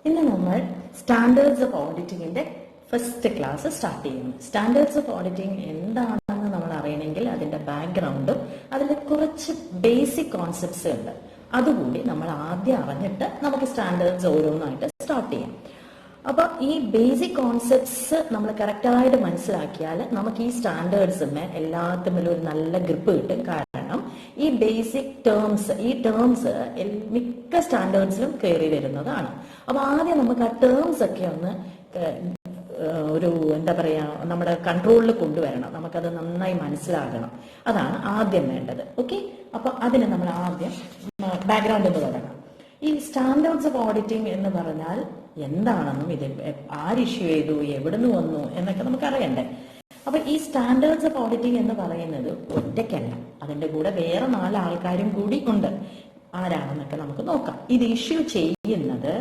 ഇന്ന് നമ്മൾ standards of ഓഡിറ്റിങ്ങിന്റെ ഫസ്റ്റ് ക്ലാസ് സ്റ്റാർട്ട് ചെയ്യുന്നു. സ്റ്റാൻഡേർഡ്സ് ഓഫ് ഓഡിറ്റിംഗ് എന്താണെന്ന് നമ്മൾ അറിയണമെങ്കിൽ അതിന്റെ ബാക്ക്ഗ്രൗണ്ടും അതിൽ കുറച്ച് ബേസിക് കോൺസെപ്റ്റ്സ് ഉണ്ട്. അതുകൂടി നമ്മൾ ആദ്യം അറിഞ്ഞിട്ട് നമുക്ക് സ്റ്റാൻഡേർഡ്സ് ഓരോന്നായിട്ട് സ്റ്റാർട്ട് ചെയ്യാം. അപ്പൊ ഈ ബേസിക് കോൺസെപ്റ്റ്സ് നമ്മൾ കറക്റ്റായിട്ട് മനസ്സിലാക്കിയാൽ നമുക്ക് ഈ സ്റ്റാൻഡേർഡ്സിന് എല്ലാത്തിനും ഒരു നല്ല ഗ്രിപ്പ് കിട്ടും. കാരണം ഈ ബേസിക് ടേംസ് മിക്ക സ്റ്റാൻഡേർഡ്സിലും കയറി വരുന്നതാണ്. അപ്പൊ ആദ്യം നമുക്ക് ആ ടേംസ് ഒക്കെ ഒന്ന് ഒരു എന്താ പറയാ നമ്മുടെ കൺട്രോളിൽ കൊണ്ടുവരണം. നമുക്കത് നന്നായി മനസ്സിലാകണം. അതാണ് ആദ്യം വേണ്ടത്. ഓക്കെ, അപ്പൊ അതിന് നമ്മൾ ആദ്യം ബാക്ക്ഗ്രൗണ്ട് എന്ന് തുടങ്ങാം. ഈ സ്റ്റാൻഡേർഡ്സ് ഓഫ് ഓഡിറ്റിംഗ് എന്ന് പറഞ്ഞാൽ എന്താണെന്നും ഇത് ആര് ഇഷ്യൂ ചെയ്തു, എവിടുന്ന് വന്നു എന്നൊക്കെ നമുക്ക് അറിയണ്ടേ. അപ്പൊ ഈ സ്റ്റാൻഡേർഡ്സ് ഓഫ് ഓഡിറ്റിംഗ് എന്ന് പറയുന്നത് ഒറ്റയ്ക്കല്ല, അതിന്റെ കൂടെ വേറെ 4 ആൾക്കാരും കൂടി ഉണ്ട്. ആരാണെന്നൊക്കെ നമുക്ക് നോക്കാം. ഇത് ഇഷ്യൂ ചെയ്യുന്നത്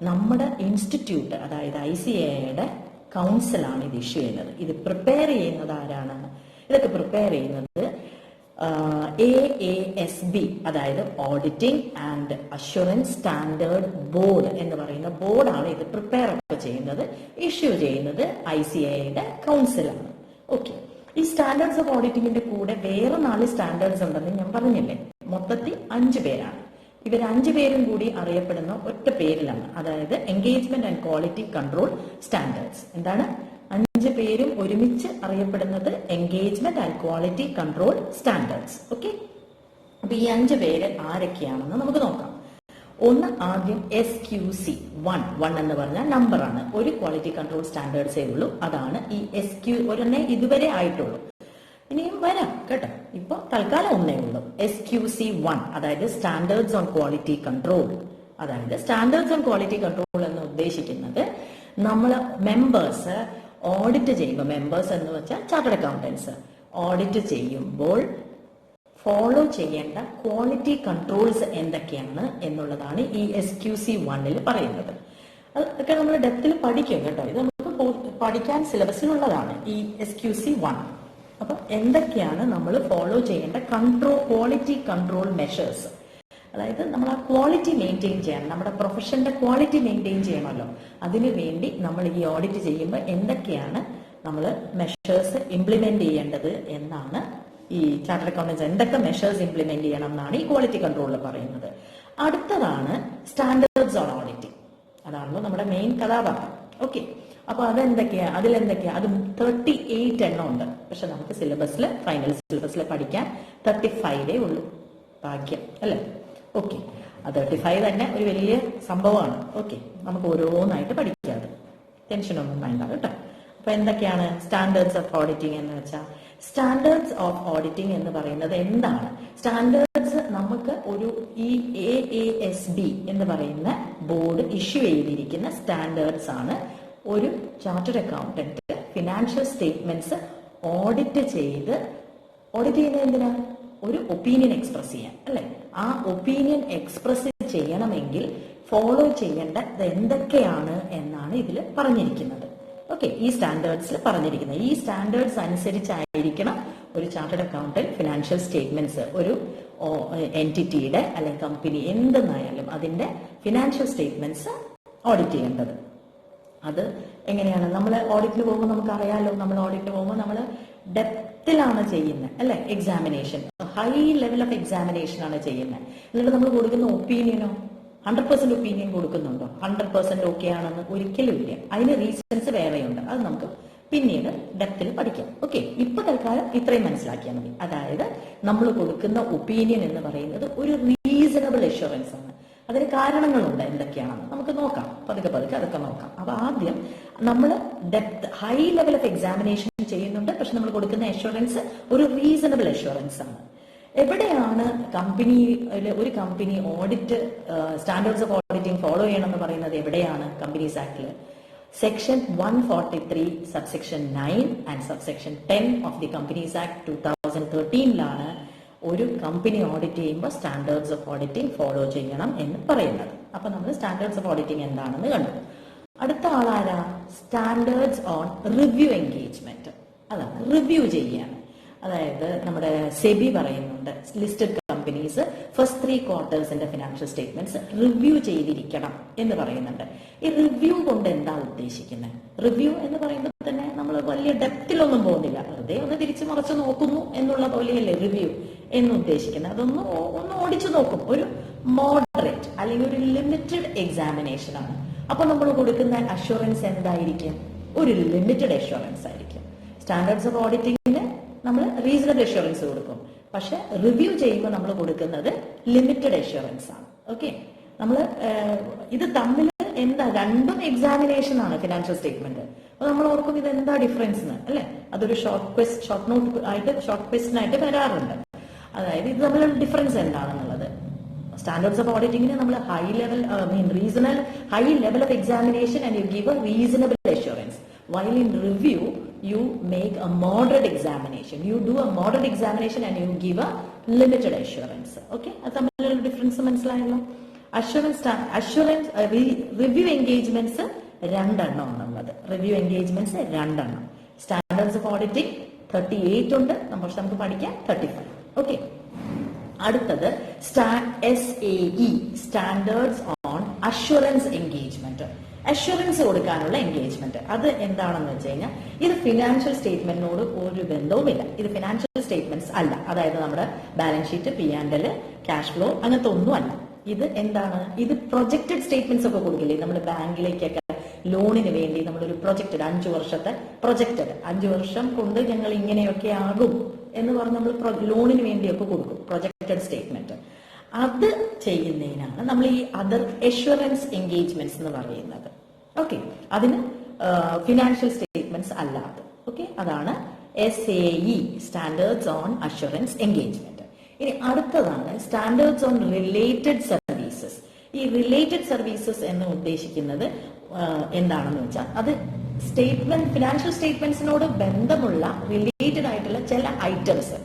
നമ്മുടെ ഇൻസ്റ്റിറ്റ്യൂട്ട്, അതായത് ICAIയുടെ കൗൺസിലാണ് ഇത് ഇഷ്യൂ ചെയ്യുന്നത്. ഇത് പ്രിപ്പയർ ചെയ്യുന്നത് ആരാണ്? ഇതൊക്കെ പ്രിപ്പയർ ചെയ്യുന്നത് AASB, അതായത് auditing and assurance standard board എന്ന് പറയുന്ന ബോർഡാണ് ഇത് പ്രിപ്പയർ ഒക്കെ ചെയ്യുന്നത്. ഇഷ്യൂ ചെയ്യുന്നത് ICAIയുടെ കൗൺസിലാണ്. ഓക്കെ, ഈ സ്റ്റാൻഡേർഡ്സ് ഓഫ് ഓഡിറ്റിംഗിന്റെ കൂടെ വേറെ 4 സ്റ്റാൻഡേർഡ്സ് ഉണ്ടെന്ന് ഞാൻ പറഞ്ഞില്ലേ. മൊത്തത്തിൽ 5 പേരാണ്. ഇവർ 5 പേരും കൂടി അറിയപ്പെടുന്ന ഒറ്റ പേരിലാണ്, അതായത് engagement and quality control standards. എന്താണ്? 5 പേരും ഒരുമിച്ച് അറിയപ്പെടുന്നത് engagement and quality control standards. Okay, അപ്പൊ ഈ 5 പേര് ആരൊക്കെയാണെന്ന് നമുക്ക് നോക്കാം. ഒന്ന് ആദ്യം SQC1 എന്ന് പറഞ്ഞാൽ നമ്പറാണ്. ഒരു ക്വാളിറ്റി കൺട്രോൾ സ്റ്റാൻഡേർഡ്സേ ഉള്ളൂ. അതാണ് ഈ ഒരെണ്ണേ ഇതുവരെ ആയിട്ടുള്ളൂ. ഇനിയും വരാം കേട്ടോ. ഇപ്പൊ തൽക്കാലം ഒന്നേ ഉള്ളൂ. SQC1, അതായത് സ്റ്റാൻഡേർഡ്സ് ഓൺ ക്വാളിറ്റി കൺട്രോൾ. അതായത് സ്റ്റാൻഡേർഡ്സ് ഓൺ ക്വാളിറ്റി കൺട്രോൾ എന്ന് ഉദ്ദേശിക്കുന്നത് നമ്മൾ മെമ്പേഴ്സ് ഓഡിറ്റ് ചെയ്യുമ്പോൾ, മെമ്പേഴ്സ് എന്ന് വെച്ചാൽ ചാർട്ടേഡ് അക്കൗണ്ടൻസ് ഓഡിറ്റ് ചെയ്യുമ്പോൾ ഫോളോ ചെയ്യേണ്ട ക്വാളിറ്റി കൺട്രോൾസ് എന്തൊക്കെയാണ് എന്നുള്ളതാണ് ഈ SQC1 പറയുന്നത്. അതൊക്കെ നമ്മൾ ഡെപ്തിൽ പഠിക്കും കേട്ടോ. ഇത് നമുക്ക് പഠിക്കാൻ സിലബസിലുള്ളതാണ് ഈ SQC1. അപ്പൊ എന്തൊക്കെയാണ് നമ്മൾ ഫോളോ ചെയ്യേണ്ട ക്വാളിറ്റി കൺട്രോൾ മെഷേഴ്സ്, അതായത് നമ്മൾ ആ ക്വാളിറ്റി മെയിൻറ്റെയിൻ ചെയ്യണം. നമ്മുടെ പ്രൊഫഷന്റെ ക്വാളിറ്റി മെയിൻറ്റെയിൻ ചെയ്യണമല്ലോ. അതിനു വേണ്ടി നമ്മൾ ഈ ഓഡിറ്റ് ചെയ്യുമ്പോൾ എന്തൊക്കെയാണ് നമ്മൾ മെഷേഴ്സ് ഇംപ്ലിമെന്റ് ചെയ്യേണ്ടത് എന്നാണ് ഈ ചാർട്ടേഡ് അക്കൗണ്ടൻസ് എന്തൊക്കെ മെഷേഴ്സ് ഇംപ്ലിമെന്റ് ചെയ്യണം എന്നാണ് ഈ ക്വാളിറ്റി കൺട്രോളിൽ പറയുന്നത്. അടുത്തതാണ് സ്റ്റാൻഡേർഡ്സ് ഓൺ ഓഡിറ്റിംഗ്. അതാണല്ലോ നമ്മുടെ മെയിൻ കഥാപാത്രം. ഓക്കെ, അപ്പൊ അതെന്തൊക്കെയാ, അതിലെന്തൊക്കെയാ? അത് 38 എണ്ണം ഉണ്ട്. പക്ഷെ നമുക്ക് ഫൈനൽ സിലബസിൽ പഠിക്കാൻ 35 ഉള്ളൂ. ഭാഗ്യം അല്ലേ? ഓക്കെ, ആ 35 തന്നെ ഒരു വലിയ സംഭവമാണ്. ഓക്കെ, നമുക്ക് ഓരോന്നായിട്ട് പഠിക്കാതെ ടെൻഷനൊന്നും വേണ്ട കേട്ടോ. അപ്പൊ എന്തൊക്കെയാണ് സ്റ്റാൻഡേർഡ്സ് ഓഫ് ഓഡിറ്റിംഗ് എന്ന് വെച്ചാൽ? സ്റ്റാൻഡേർഡ്സ് ഓഫ് ഓഡിറ്റിംഗ് എന്ന് പറയുന്നത് എന്താണ്? സ്റ്റാൻഡേർഡ്സ് നമുക്ക് ഈ AASB എന്ന് പറയുന്ന ബോർഡ് ഇഷ്യൂ ചെയ്തിരിക്കുന്ന സ്റ്റാൻഡേർഡ്സ് ആണ്. ഒരു chartered accountant financial statements audit ചെയ്യുന്നത് എന്തിനാ? ഒരു ഒപ്പീനിയൻ എക്സ്പ്രസ് ചെയ്യാൻ, അല്ലെ? ആ ഒപ്പീനിയൻ എക്സ്പ്രസ് ചെയ്യണമെങ്കിൽ ഫോളോ ചെയ്യേണ്ടത് എന്തൊക്കെയാണ് എന്നാണ് ഇതിൽ പറഞ്ഞിരിക്കുന്നത്. ഓക്കെ, ഈ സ്റ്റാൻഡേർഡ്സിൽ പറഞ്ഞിരിക്കുന്നത്. ഈ സ്റ്റാൻഡേർഡ്സ് അനുസരിച്ചായിരിക്കണം ഒരു ചാർട്ടേഡ് അക്കൗണ്ടന്റ് ഫിനാൻഷ്യൽ സ്റ്റേറ്റ്മെന്റ്സ് ഒരു എൻറ്റിറ്റിയുടെ അല്ലെങ്കിൽ കമ്പനി എന്തെന്നായാലും അതിന്റെ ഫിനാൻഷ്യൽ സ്റ്റേറ്റ്മെന്റ്സ് ഓഡിറ്റ് ചെയ്യേണ്ടത്. അത് എങ്ങനെയാണ്? നമ്മൾ ഓഡിറ്റിന് പോകുമ്പോൾ നമുക്ക് അറിയാലോ, നമ്മൾ ഓഡിറ്റിന് പോകുമ്പോൾ നമ്മൾ ഡെപ്തിലാണ് ചെയ്യുന്നത്, അല്ലെ? Examination, high level of examination ആണ് ചെയ്യുന്നത്. എന്നിട്ട് നമ്മൾ കൊടുക്കുന്ന ഒപ്പീനിയനോ 100% ഒപ്പീനിയൻ കൊടുക്കുന്നുണ്ടോ? 100% ഓക്കെ ആണെന്ന് ഒരിക്കലും ഇല്ല. അതിന് റീസൺസ് വേറെയുണ്ട്. അത് നമുക്ക് പിന്നീട് ഡെപ്തിൽ പഠിക്കാം. ഓക്കെ, ഇപ്പൊ തൽക്കാലം ഇത്രയും മനസ്സിലാക്കിയാൽ മതി. അതായത് നമ്മൾ കൊടുക്കുന്ന ഒപ്പീനിയൻ എന്ന് പറയുന്നത് ഒരു റീസണബിൾ അഷ്വറൻസ് ആണ്. അതിന് കാരണങ്ങളുണ്ട്. എന്തൊക്കെയാണെന്ന് നമുക്ക് നോക്കാം. പതുക്കെ അതൊക്കെ നോക്കാം. അപ്പൊ ആദ്യം നമ്മൾ ഹൈ ലെവൽ ഓഫ് എക്സാമിനേഷൻ ചെയ്യുന്നുണ്ട്. പക്ഷെ നമ്മൾ കൊടുക്കുന്ന അഷ്വറൻസ് ഒരു റീസണബിൾ അഷ്വറൻസ് ആണ്. എവിടെയാണ് ഒരു company audit standards of auditing follow ചെയ്യണം എന്ന് പറയുന്നത്? എവിടെയാണ്? കമ്പനീസ് ആക്ടില് section 143 subsection 9 and subsection 10 of the companies act 2013 ഒരു കമ്പനി ഓഡിറ്റ് ചെയ്യുമ്പോൾ സ്റ്റാൻഡേർഡ്സ് ഓഫ് ഓഡിറ്റിംഗ് ഫോളോ ചെയ്യണം എന്ന് പറയുന്നത്. അപ്പൊ നമ്മൾ സ്റ്റാൻഡേർഡ്സ് ഓഫ് ഓഡിറ്റിംഗ് എന്താണെന്ന് കണ്ടു. അടുത്ത ആളാരാ? Standards on review engagement. അതാണ് റിവ്യൂ ചെയ്യാണ്. അതായത് നമ്മുടെ സെബി പറയുന്നുണ്ട്, ലിസ്റ്റഡ് കമ്പനി കമ്പനീസ് ഫസ്റ്റ് 3 ക്വാർട്ടേഴ്സിന്റെ ഫിനാൻഷ്യൽ സ്റ്റേറ്റ്മെന്റ്സ് റിവ്യൂ ചെയ്തിരിക്കണം എന്ന് പറയുന്നുണ്ട്. ഈ റിവ്യൂ കൊണ്ട് എന്താ ഉദ്ദേശിക്കുന്നത്? റിവ്യൂ എന്ന് പറയുമ്പോൾ തന്നെ നമ്മൾ വലിയ ഡെപ്തിലൊന്നും പോകുന്നില്ല, വെറുതെ ഒന്ന് തിരിച്ചു മറിച്ച് നോക്കുന്നു എന്നുള്ള പോലെയല്ലേ റിവ്യൂ എന്ന് ഉദ്ദേശിക്കുന്നത്. ഒന്ന് ഓടിച്ചു നോക്കും. ഒരു മോഡറേറ്റ് അല്ലെങ്കിൽ ഒരു ലിമിറ്റഡ് എക്സാമിനേഷൻ ആണ്. അപ്പൊ നമ്മൾ കൊടുക്കുന്ന അഷുറൻസ് എന്തായിരിക്കും? ഒരു ലിമിറ്റഡ് അഷുറൻസ് ആയിരിക്കും. സ്റ്റാൻഡേർഡ്സ് ഓഫ് ഓഡിറ്റിംഗിന് നമ്മൾ റീസണബിൾ അഷുറൻസ് കൊടുക്കും, പക്ഷെ റിവ്യൂ ചെയ്യുമ്പോൾ നമ്മൾ കൊടുക്കുന്നത് ലിമിറ്റഡ് അഷുറൻസ് ആണ്. ഓക്കെ, നമ്മൾ ഇത് തമ്മിൽ എന്താ, രണ്ടും എക്സാമിനേഷൻ ആണ് ഫിനാൻഷ്യൽ സ്റ്റേറ്റ്മെന്റ്. അപ്പൊ നമ്മൾ ഓർക്കും ഇത് എന്താ ഡിഫറൻസ് അല്ലെ? അതൊരു ഷോർട്ട് ക്വസ്റ്റ്യൻ ആയിട്ട് വരാറുണ്ട്. അതായത് ഇത് തമ്മിലുള്ള ഡിഫറൻസ് എന്താണെന്നുള്ളത്. സ്റ്റാൻഡേർഡ്സ് ഓഫ് ഓഡിറ്റിംഗിന് നമ്മൾ high level of examination and you give A reasonable assurance. While in review, you make a moderate examination. You do a moderate examination and you give a limited assurance. Okay, അത് തമ്മിലുള്ള difference മനസ്സിലായല്ലോ. Review engagements രണ്ടെണ്ണം ആണുള്ളത്. Review engagements രണ്ടെണ്ണം. Standards of auditing 38 ഉണ്ട്, പക്ഷെ നമുക്ക് പഠിക്കാം 35. ഓക്കെ, അടുത്തത് SAE, standards on assurance engagement. Assurance കൊടുക്കാനുള്ള എൻഗേജ്മെന്റ് അത് എന്താണെന്ന് വെച്ച് കഴിഞ്ഞാൽ ഇത് ഫിനാൻഷ്യൽ സ്റ്റേറ്റ്മെന്റിനോട് ഒരു ബന്ധവുമില്ല. ഇത് ഫിനാൻഷ്യൽ സ്റ്റേറ്റ്മെന്റ്സ് അല്ല. അതായത് നമ്മുടെ balance sheet, P&L, cash flow അങ്ങനത്തെ ഒന്നും അല്ല. ഇത് എന്താണ്? ഇത് പ്രൊജക്റ്റഡ് സ്റ്റേറ്റ്മെന്റ്സ് ഒക്കെ കൊടുക്കില്ലേ നമ്മൾ ബാങ്കിലേക്കൊക്കെ ലോണിന് വേണ്ടി? നമ്മളൊരു പ്രൊജക്റ്റഡ് 5 വർഷത്തെ പ്രൊജക്റ്റഡ് 5 വർഷം കൊണ്ട് ഞങ്ങൾ ഇങ്ങനെയൊക്കെ ആകും എന്ന് പറഞ്ഞ് നമ്മൾ ലോണിന് വേണ്ടിയൊക്കെ കൊടുക്കും പ്രൊജക്റ്റഡ് സ്റ്റേറ്റ്മെന്റ്. അത് ചെയ്യുന്നതിനാണ് നമ്മൾ ഈ അതർ അഷുറൻസ് എൻഗേജ്മെന്റ്സ് എന്ന് പറയുന്നത്. ഓക്കെ, അതിന് ഫിനാൻഷ്യൽ സ്റ്റേറ്റ്മെന്റ്സ് അല്ലാതെ. ഓക്കെ, അതാണ് SAE, standards on assurance engagement. ഇനി അടുത്തതാണ് സ്റ്റാൻഡേർഡ്സ് ഓൺ റിലേറ്റഡ് സർവീസസ്. ഈ റിലേറ്റഡ് സർവീസസ് എന്ന് ഉദ്ദേശിക്കുന്നത് എന്താണെന്ന് വെച്ചാൽ അത് ഫിനാൻഷ്യൽ സ്റ്റേറ്റ്മെന്റ്സിനോട് ബന്ധമുള്ള റിലേറ്റഡ് ആയിട്ടുള്ള ചില ഐറ്റംസ്.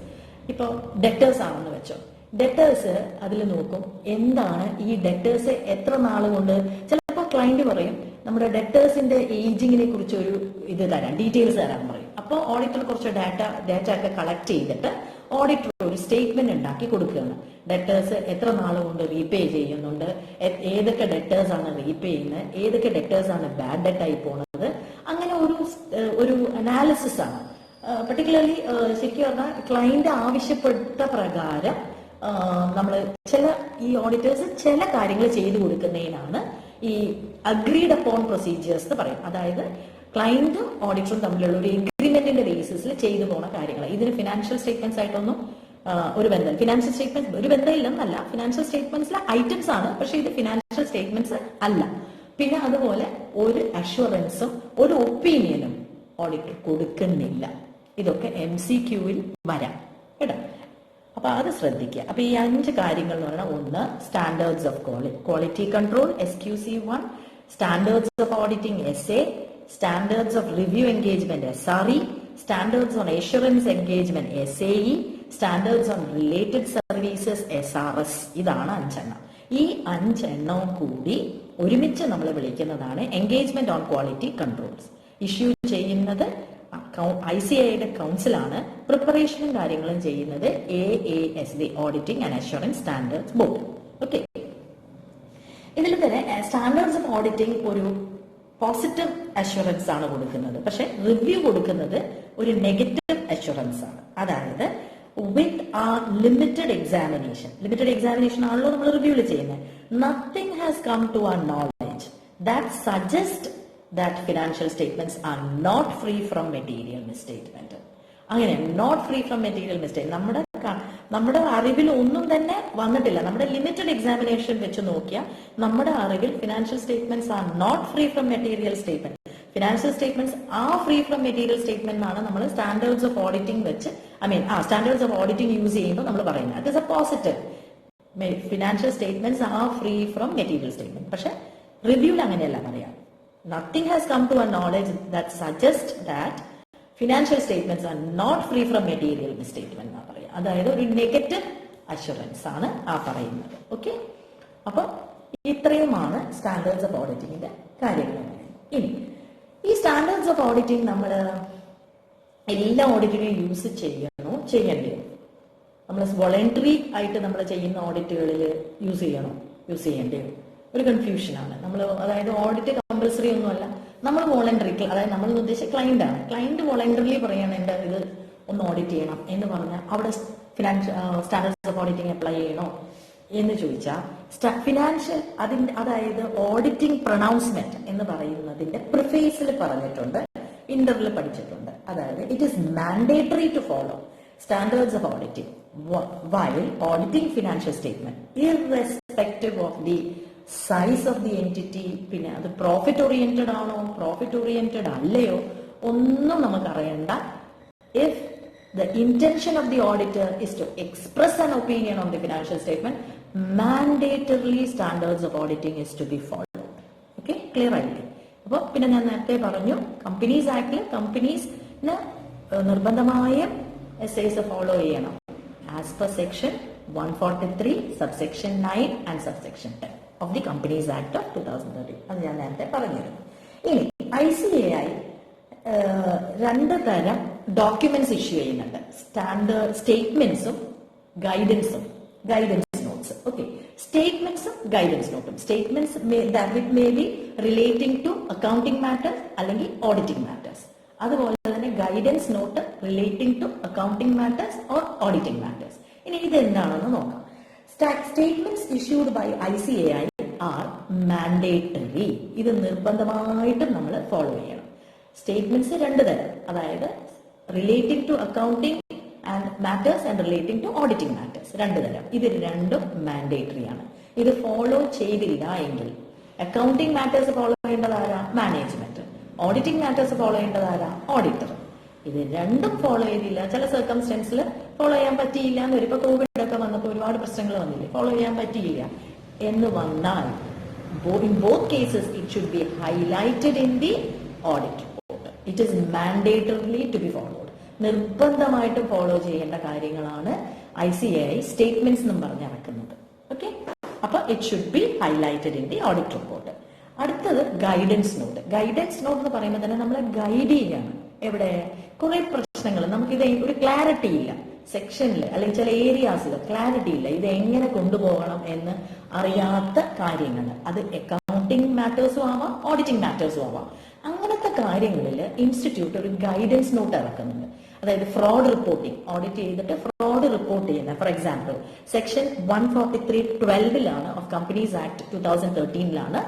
ഇപ്പൊ ഡെറ്റേഴ്സ് ആണെന്ന് വെച്ചോ, ഡെറ്റേഴ്സ് അതിൽ നോക്കും എന്താണ് ഈ ഡെറ്റേഴ്സ് എത്ര നാൾ കൊണ്ട്. ചിലപ്പോൾ ക്ലയന്റ് പറയും നമ്മുടെ ഡെറ്റേഴ്സിന്റെ ഏജിങ്ങിനെ കുറിച്ച് ഒരു ഇത് തരാൻ, ഡീറ്റെയിൽസ് തരാൻ പറയും. അപ്പോൾ ഓഡിറ്റർ കുറച്ച് ഡാറ്റ ഒക്കെ കളക്ട് ചെയ്തിട്ട് ഓഡിറ്റർ ഒരു സ്റ്റേറ്റ്മെന്റ് ഉണ്ടാക്കി കൊടുക്കുകയാണ്. ഡെറ്റേഴ്സ് എത്ര നാൾ കൊണ്ട് റീപേ ചെയ്യുന്നുണ്ട്, ഏതൊക്കെ ഡെറ്റേഴ്സ് ആണ് റീപേ ചെയ്യുന്നത്, ഏതൊക്കെ ഡെറ്റേഴ്സ് ആണ് ബാഡ് ഡെറ്റ് ആയി പോണത്, അങ്ങനെ ഒരു അനാലിസിസ് ആണ്. പർട്ടിക്കുലർലി ശരിക്കും പറഞ്ഞാൽ ക്ലയന്റ് ആവശ്യപ്പെട്ട പ്രകാരം നമ്മൾ ഈ ഓഡിറ്റേഴ്സ് ചില കാര്യങ്ങൾ ചെയ്തു കൊടുക്കുന്നതിനാണ് ഈ അഗ്രീഡ് അപ്പോൺ പ്രൊസീജിയേഴ്സ് എന്ന് പറയും. അതായത് ക്ലയന്റും ഓഡിറ്ററും തമ്മിലുള്ള ഒരു എഗ്രിമെന്റിന്റെ ബേസിസിൽ ചെയ്തു പോണ കാര്യങ്ങൾ. ഇതിന് ഫിനാൻഷ്യൽ സ്റ്റേറ്റ്മെന്റ്സ് ആയിട്ടൊന്നും ഒരു ബന്ധം, ഫിനാൻഷ്യൽ സ്റ്റേറ്റ്മെന്റ് ഒരു ബന്ധമില്ലെന്നല്ല, ഫിനാൻഷ്യൽ സ്റ്റേറ്റ്മെന്റ്സിലെ ഐറ്റംസ് ആണ്, പക്ഷെ ഇത് ഫിനാൻഷ്യൽ സ്റ്റേറ്റ്മെന്റ്സ് അല്ല. പിന്നെ അതുപോലെ ഒരു അഷുറൻസും ഒരു ഒപ്പീനിയനും ഓഡിറ്റർ കൊടുക്കുന്നില്ല. ഇതൊക്കെ MCQവിൽ വരാം കേട്ടോ. അപ്പൊ അത് ശ്രദ്ധിക്കുക. അപ്പൊ ഈ 5 കാര്യങ്ങൾ എന്ന് പറഞ്ഞാൽ, ഒന്ന് standards of quality control SQC1, standards of auditing SA, standards of review engagement SRE, standards on assurance engagement SAE, standards on related services SRS. ഇതാണ് 5 എണ്ണം. ഈ 5 എണ്ണവും കൂടി ഒരുമിച്ച് നമ്മൾ വിളിക്കുന്നതാണ് engagement on quality controls. Issue ചെയ്യുന്നത് ICAIയുടെ കൗൺസിലാണ്. പ്രിപ്പറേഷനും കാര്യങ്ങളും ചെയ്യുന്നത് AASB, auditing and assurance standards board. Okay, ഇതിൽ തന്നെ സ്റ്റാൻഡേർഡ്സ് ഓഫ് ഓഡിറ്റിംഗ് ഒരു പോസിറ്റീവ് അഷുറൻസ് ആണ് കൊടുക്കുന്നത്, പക്ഷെ റിവ്യൂ കൊടുക്കുന്നത് ഒരു നെഗറ്റീവ് അഷുറൻസ് ആണ്. അതായത് വിത്ത് ആ ലിമിറ്റഡ് എക്സാമിനേഷൻ ആണല്ലോ നമ്മൾ റിവ്യൂല് ചെയ്യുന്നത്. Nothing has come to our knowledge that suggest that financial statements are not free from material misstatement. അങ്ങനെ not free from material mistake നമ്മുടെ അറിവിൽ ഒന്നും തന്നെ വന്നിട്ടില്ല. നമ്മുടെ ലിമിറ്റഡ് എക്സാമിനേഷൻ വെച്ച് നോക്കിയാൽ നമ്മുടെ അറിവിൽ financial statements are not free from material statement. Financial statements are free from material statement എന്നാണ് നമ്മൾ സ്റ്റാൻഡേർഡ്സ് ഓഫ് ഓഡിറ്റിംഗ് വെച്ച് സ്റ്റാൻഡേർഡ്സ് ഓഫ് ഓഡിറ്റിംഗ് യൂസ് ചെയ്യുമ്പോൾ നമ്മൾ പറയുന്നത്. It is a positive. Financial statements are free from material statement. പക്ഷെ റിവ്യൂൽ അങ്ങനെയല്ല പറയാം. Nothing has come to our knowledge that suggests that financial statements are not free from material misstatement എന്നാ പറയാം. അതായത് ഒരു നെഗറ്റീവ് അഷുറൻസ് ആണ് ആ പറയുന്നത്. ഓക്കെ, അപ്പൊ ഇത്രയുമാണ് സ്റ്റാൻഡേർഡ്സ് ഓഫ് ഓഡിറ്റിംഗിന്റെ കാര്യങ്ങൾ. ഇനി ഈ സ്റ്റാൻഡേർഡ്സ് ഓഫ് ഓഡിറ്റിംഗ് നമ്മൾ എല്ലാ ഓഡിറ്റിനും യൂസ് ചെയ്യണോ ചെയ്യേണ്ടിയോ? നമ്മൾ വോളണ്ടറി ആയിട്ട് നമ്മൾ ചെയ്യുന്ന ഓഡിറ്റുകളിൽ യൂസ് ചെയ്യേണ്ടി വരും. ഒരു കൺഫ്യൂഷനാണ് നമ്മൾ. അതായത് ഓഡിറ്റ് കമ്പൽസറി ഒന്നുമല്ല, നമ്മൾ വോളണ്ടറി, അതായത് നമ്മൾ ഉദ്ദേശിച്ച ക്ലയന്റ് ആണ്. ക്ലയന്റ് വോളണ്ടറിലി പറയാണ് എൻ്റെ ഇത് ഒന്ന് ഓഡിറ്റ് ചെയ്യണം എന്ന് പറഞ്ഞാൽ അവിടെ financial standards of auditing apply ചെയ്യണോ എന്ന് ചോദിച്ചാൽ ഫിനാൻഷ്യൽ അതായത് ഓഡിറ്റിംഗ് പ്രൊണൗൺസ്മെന്റ് എന്ന് പറയുന്നതിന്റെ പ്രിഫേസിൽ പറഞ്ഞിട്ടുണ്ട്, ഇന്ററിൽ പഠിച്ചിട്ടുണ്ട്. അതായത് it is mandatory to follow standards of auditing while auditing financial statement irrespective of the size of the entity. പിന്നെ അത് പ്രോഫിറ്റ് ഓറിയന്റഡ് ആണോ പ്രോഫിറ്റ് ഓറിയന്റഡ് അല്ലയോ ഒന്നും നമുക്കറിയണ്ട. If the intention of the auditor is to express an opinion on the financial statement, mandatorily standards of auditing is to be followed. Okay, clear ആയില്ലേ? അപ്പോൾ പിന്നെ ഞാൻ നേരത്തെ പറഞ്ഞു കമ്പനീസ് ആക്ടിൽ കമ്പനീസിന് നിർബന്ധമായും SAs ഫോളോ ചെയ്യണം as per section 143 subsection 9 and subsection 10 of the companies act of 2013. അത് ഞാൻ നേരത്തെ പറഞ്ഞിരുന്നു. ഇനി ICAI രണ്ട് തരം ഡോക്യുമെന്റ്സ് ഇഷ്യൂ ചെയ്യുന്നുണ്ട്. സ്റ്റാൻഡേർഡ് സ്റ്റേറ്റ്മെന്റ്സും ഗൈഡൻസ് നോട്ട്സ്. ഓക്കെ, സ്റ്റേറ്റ്മെന്റ്സും ഗൈഡൻസ് നോട്ടും. Statements may be relating to accounting matters അല്ലെങ്കിൽ ഓഡിറ്റിംഗ് മാറ്റേഴ്സ്. അതുപോലെ തന്നെ guidance note relating to accounting matters or auditing matters. ഇനി ഇത് എന്താണെന്ന് നോക്കാം. Statements issued by ICAI R mandatory. ഇത് നിർബന്ധമായിട്ടും നമ്മൾ ഫോളോ ചെയ്യണം. സ്റ്റേറ്റ്മെന്റ്സ് രണ്ട് തരം, അതായത് relating to accounting and matters and relating to auditing matters രണ്ട് തരം. ഇത് രണ്ടും മാൻഡേറ്ററി ആണ്. ഇത് ഫോളോ ചെയ്തില്ല എങ്കിൽ അക്കൗണ്ടിംഗ് മാറ്റേഴ്സ് ഫോളോ ചെയ്യേണ്ടതാരാ? മാനേജ്മെന്റ്. ഓഡിറ്റിംഗ് മാറ്റേഴ്സ് ഫോളോ ചെയ്യേണ്ടതാരാ? ഓഡിറ്റർ. ഇത് രണ്ടും ഫോളോ ചെയ്തില്ല, ചില സർക്കംസ്റ്റൻസിൽ ഫോളോ ചെയ്യാൻ പറ്റിയില്ല എന്ന് വരും. ഇപ്പൊ കോവിഡ് ഒക്കെ വന്നപ്പോൾ ഒരുപാട് പ്രശ്നങ്ങൾ വന്നില്ലേ, ഫോളോ ചെയ്യാൻ പറ്റിയില്ല എന്ന് വന്നാൽ in both cases it should be highlighted in the audit report. It is mandatorily to be followed. നിർബന്ധമായിട്ടും ഫോളോ ചെയ്യേണ്ട കാര്യങ്ങളാണ് ICAI സ്റ്റേറ്റ്മെന്റ്സ് എന്നും പറഞ്ഞ് ഇറക്കുന്നത്. ഓക്കെ, അപ്പൊ it should be highlighted in the audit report. അടുത്തത് ഗൈഡൻസ് നോട്ട്. ഗൈഡൻസ് നോട്ട് എന്ന് പറയുമ്പോൾ തന്നെ നമ്മളെ ഗൈഡ് ചെയ്യാണ്. എവിടെ കുറെ പ്രശ്നങ്ങൾ നമുക്കിത് ഒരു ക്ലാരിറ്റി ഇല്ല, സെക്ഷനിൽ അല്ലെങ്കിൽ ചില ഏരിയാസിൽ ക്ലാരിറ്റി ഇല്ല, ഇത് എങ്ങനെ കൊണ്ടുപോകണം എന്ന് അറിയാത്ത കാര്യങ്ങൾ. അത് അക്കൗണ്ടിംഗ് മാറ്റേഴ്സും ആവാം ഓഡിറ്റിംഗ് മാറ്റേഴ്സും ആവാം. അങ്ങനത്തെ കാര്യങ്ങളിൽ ഇൻസ്റ്റിറ്റ്യൂട്ട് ഒരു ഗൈഡൻസ് നോട്ട് ഇറക്കുന്നുണ്ട്. അതായത് ഫ്രോഡ് റിപ്പോർട്ടിംഗ്, ഓഡിറ്റ് ചെയ്തിട്ട് ഫ്രോഡ് റിപ്പോർട്ട് ചെയ്യുന്ന, for example section 143(12) of companies act 2013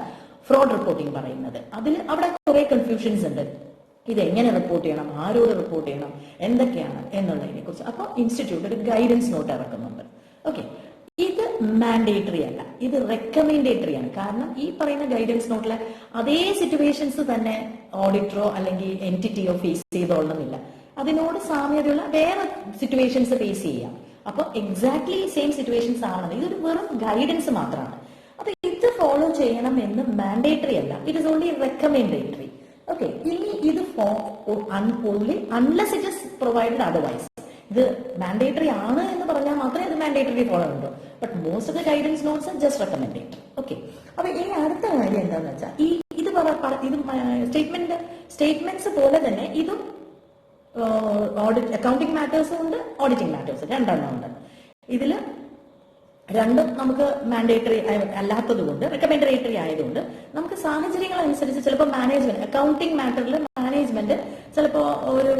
fraud reporting പറയുന്നത്. അവിടെ കുറെ കൺഫ്യൂഷൻസ് ഉണ്ട്. ഇത് എങ്ങനെ റിപ്പോർട്ട് ചെയ്യണം, ആരോട് റിപ്പോർട്ട് ചെയ്യണം, എന്തൊക്കെയാണ് എന്നുള്ളതിനെ കുറിച്ച്. അപ്പോൾ ഇൻസ്റ്റിറ്റ്യൂട്ട് ഒരു ഗൈഡൻസ് നോട്ട് ഇറക്കുന്നുണ്ട്. ഓക്കെ, ഇത് മാൻഡേറ്ററി അല്ല, ഇത് റെക്കമെൻഡേറ്ററി ആണ്. കാരണം ഈ പറയുന്ന ഗൈഡൻസ് നോട്ടിലെ അതേ സിറ്റുവേഷൻസ് തന്നെ ഓഡിറ്ററോ അല്ലെങ്കിൽ എൻറ്റിറ്റിയോ ഫേസ് ചെയ്തോളണമെന്നില്ല. അതിനോട് സാമ്യതയുള്ള വേറെ സിറ്റുവേഷൻസ് ഫേസ് ചെയ്യാം. അപ്പൊ എക്സാക്ട്ലി സെയിം സിറ്റുവേഷൻസ് ആവണം. ഇതൊരു വെറും ഗൈഡൻസ് മാത്രമാണ്. അപ്പൊ ഇത് ഫോളോ ചെയ്യണം എന്ന് മാൻഡേറ്ററി അല്ല, it is only recommendatory. Okay, ഇനി ഇത് only unless it is provided otherwise. ഇത് മാൻഡേറ്ററി ആണ് എന്ന് പറഞ്ഞാൽ മാത്രമേ ഇത് മാൻഡേറ്ററി ഫോളോ ഉണ്ടോ. But most of the guidance notes are just recommendatory. Okay, അപ്പൊ ഇനി അടുത്ത കാര്യം എന്താണെന്ന് വെച്ചാൽ ഇത് സ്റ്റേറ്റ്മെന്റ്സ് പോലെ തന്നെ ഇതും അക്കൗണ്ടിംഗ് മാറ്റേഴ്സും ഉണ്ട് ഓഡിറ്റിംഗ് മാറ്റേഴ്സും രണ്ടെണ്ണം ഉണ്ട്. ഇതില് രണ്ടും നമുക്ക് മാൻഡേറ്ററി അല്ലാത്തത് കൊണ്ട് റെക്കമെൻഡേറ്ററി ആയതുകൊണ്ട് നമുക്ക് സാഹചര്യങ്ങൾ അനുസരിച്ച് ചിലപ്പോൾ മാനേജ്മെന്റ് അക്കൗണ്ടിംഗ് മാറ്ററിൽ മാനേജ്മെന്റ് ചിലപ്പോൾ ഒരു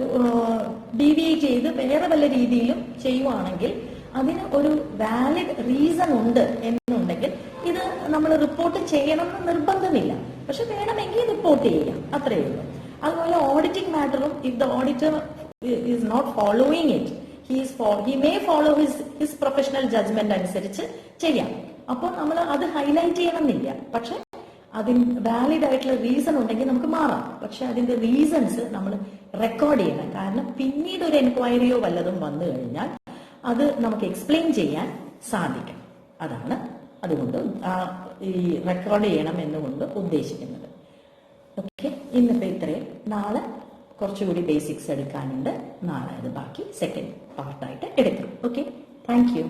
ഡീവിയേറ്റ് ചെയ്ത് വേറെ വല്ല രീതിയിലും ചെയ്യുവാണെങ്കിൽ അതിന് ഒരു വാലിഡ് റീസൺ ഉണ്ട് എന്നുണ്ടെങ്കിൽ ഇത് നമ്മൾ റിപ്പോർട്ട് ചെയ്യണം എന്ന് നിർബന്ധമില്ല. പക്ഷെ വേണമെങ്കിൽ റിപ്പോർട്ട് ചെയ്യാം, അത്രയേ ഉള്ളൂ. അതുപോലെ ഓഡിറ്റിംഗ് മാറ്ററും if the auditor is not following it, he may follow his professional judgment അനുസരിച്ച് ചെയ്യാം. അപ്പോൾ നമ്മൾ അത് ഹൈലൈറ്റ് ചെയ്യണമെന്നില്ല. പക്ഷെ അതിന് വാലിഡ് ആയിട്ടുള്ള റീസൺ ഉണ്ടെങ്കിൽ നമുക്ക് മാറാം. പക്ഷെ അതിന്റെ റീസൺസ് നമ്മൾ റെക്കോർഡ് ചെയ്യണം. കാരണം പിന്നീട് ഒരു എൻക്വയറിയോ വല്ലതും വന്നു കഴിഞ്ഞാൽ അത് നമുക്ക് എക്സ്പ്ലെയിൻ ചെയ്യാൻ സാധിക്കും. അതാണ് അതുകൊണ്ട് ഈ റെക്കോർഡ് ചെയ്യണം എന്നുകൊണ്ട് ഉദ്ദേശിക്കുന്നത്. ഓക്കെ, ഇന്നിപ്പോ ഇത്രയും. നാളെ കുറച്ചുകൂടി ബേസിക്സ് എടുക്കാനുണ്ട്. നാളെ അത് ബാക്കി സെക്കൻഡ് പാർട്ടായിട്ട് എടുക്കാം. Okay, thank you.